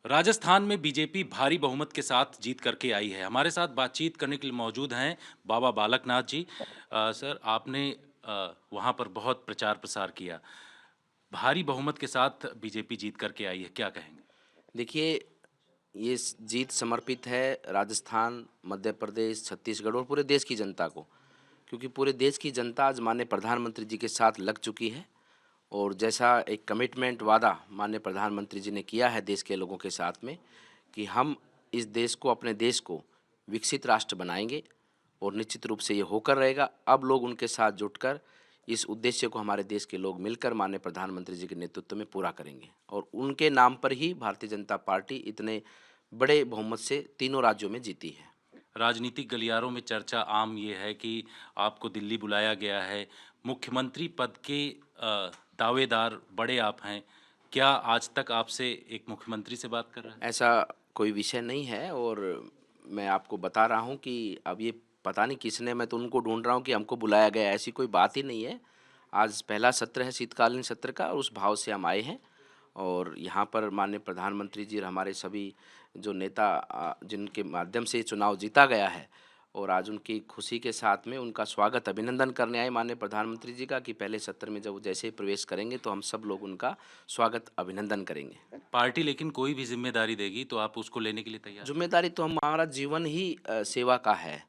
राजस्थान में बीजेपी भारी बहुमत के साथ जीत करके आई है। हमारे साथ बातचीत करने के लिए मौजूद हैं बाबा बालकनाथ जी। सर आपने वहाँ पर बहुत प्रचार प्रसार किया। भारी बहुमत के साथ बीजेपी जीत करके आई है, क्या कहेंगे? देखिए, ये जीत समर्पित है राजस्थान, मध्य प्रदेश, छत्तीसगढ़ और पूरे देश की जनता को। क्योंकि पूरे देश की जनता आज माननीय प्रधानमंत्री जी के साथ लग चुकी है और जैसा एक कमिटमेंट वादा माननीय प्रधानमंत्री जी ने किया है देश के लोगों के साथ में कि हम इस देश को, अपने देश को विकसित राष्ट्र बनाएंगे और निश्चित रूप से ये होकर रहेगा। अब लोग उनके साथ जुटकर इस उद्देश्य को हमारे देश के लोग मिलकर माननीय प्रधानमंत्री जी के नेतृत्व में पूरा करेंगे और उनके नाम पर ही भारतीय जनता पार्टी इतने बड़े बहुमत से तीनों राज्यों में जीती है। राजनीतिक गलियारों में चर्चा आम ये है कि आपको दिल्ली बुलाया गया है। मुख्यमंत्री पद के दावेदार बड़े आप हैं। क्या आज तक आपसे एक मुख्यमंत्री से बात कर रहा है? ऐसा कोई विषय नहीं है और मैं आपको बता रहा हूँ कि अब ये पता नहीं किसने, मैं तो उनको ढूंढ रहा हूँ कि हमको बुलाया गया है, ऐसी कोई बात ही नहीं है। आज पहला सत्र है शीतकालीन सत्र का और उस भाव से हम आए हैं और यहाँ पर माननीय प्रधानमंत्री जी और हमारे सभी जो नेता जिनके माध्यम से ये चुनाव जीता गया है और आज उनकी खुशी के साथ में उनका स्वागत अभिनंदन करने आए माननीय प्रधानमंत्री जी का कि पहले सत्र में जब वो जैसे ही प्रवेश करेंगे तो हम सब लोग उनका स्वागत अभिनंदन करेंगे। पार्टी लेकिन कोई भी जिम्मेदारी देगी तो आप उसको लेने के लिए तैयार हैं? ज़िम्मेदारी तो हमारा जीवन ही सेवा का है।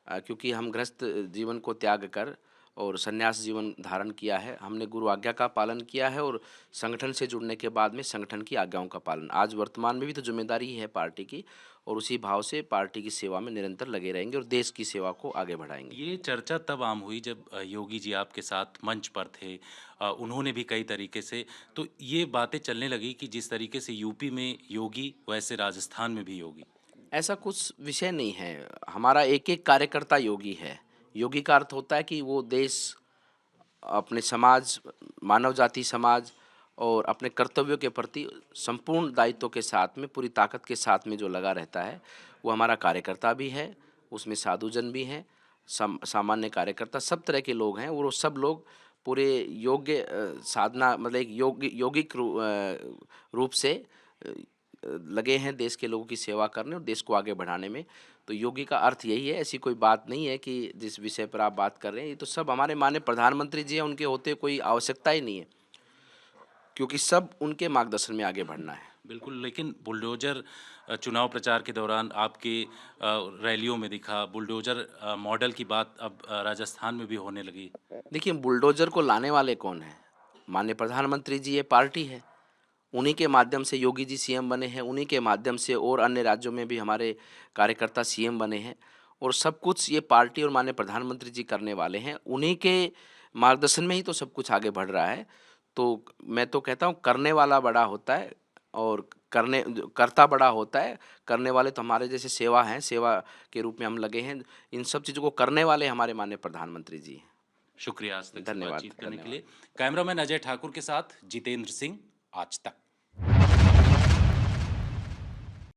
क्योंकि हम गृहस्थ जीवन को त्याग कर और संन्यास जीवन धारण किया है। हमने गुरु आज्ञा का पालन किया है और संगठन से जुड़ने के बाद में संगठन की आज्ञाओं का पालन। आज वर्तमान में भी तो ज़िम्मेदारी ही है पार्टी की और उसी भाव से पार्टी की सेवा में निरंतर लगे रहेंगे और देश की सेवा को आगे बढ़ाएँगे। ये चर्चा तब आम हुई जब योगी जी आपके साथ मंच पर थे। उन्होंने भी कई तरीके से तो ये बातें चलने लगी कि जिस तरीके से यूपी में योगी वैसे राजस्थान में भी योगी। ऐसा कुछ विषय नहीं है। हमारा एक-एक कार्यकर्ता योगी है। योगी का अर्थ होता है कि वो देश, अपने समाज, मानव जाति समाज और अपने कर्तव्यों के प्रति संपूर्ण दायित्व के साथ में, पूरी ताकत के साथ में जो लगा रहता है, वो हमारा कार्यकर्ता भी है। उसमें साधुजन भी हैं, सामान्य कार्यकर्ता, सब तरह के लोग हैं और वो सब लोग पूरे योग्य साधना मतलब एक यौगिक रूप से लगे हैं देश के लोगों की सेवा करने और देश को आगे बढ़ाने में। तो योगी का अर्थ यही है, ऐसी कोई बात नहीं है कि जिस विषय पर आप बात कर रहे हैं, ये तो सब हमारे माननीय प्रधानमंत्री जी हैं, उनके होते कोई आवश्यकता ही नहीं है, क्योंकि सब उनके मार्गदर्शन में आगे बढ़ना है। बिल्कुल, लेकिन बुलडोज़र चुनाव प्रचार के दौरान आपके रैलियों में दिखा। बुलडोज़र मॉडल की बात अब राजस्थान में भी होने लगी। देखिए, बुलडोज़र को लाने वाले कौन हैं? माननीय प्रधानमंत्री जी, ये पार्टी है। उन्हीं के माध्यम से योगी जी सीएम बने हैं, उन्हीं के माध्यम से और अन्य राज्यों में भी हमारे कार्यकर्ता सीएम बने हैं और सब कुछ ये पार्टी और माननीय प्रधानमंत्री जी करने वाले हैं। उन्हीं के मार्गदर्शन में ही तो सब कुछ आगे बढ़ रहा है। तो मैं तो कहता हूँ करने वाला बड़ा होता है और कर्ता बड़ा होता है। करने वाले तो हमारे जैसे सेवा हैं, सेवा के रूप में हम लगे हैं। इन सब चीज़ों को करने वाले हमारे माननीय प्रधानमंत्री जी हैं। शुक्रिया आज तक इस धन्यवाद, बातचीत करने के धन्यवाद। लिए। कैमरामैन अजय ठाकुर के साथ जितेंद्र सिंह, आज तक।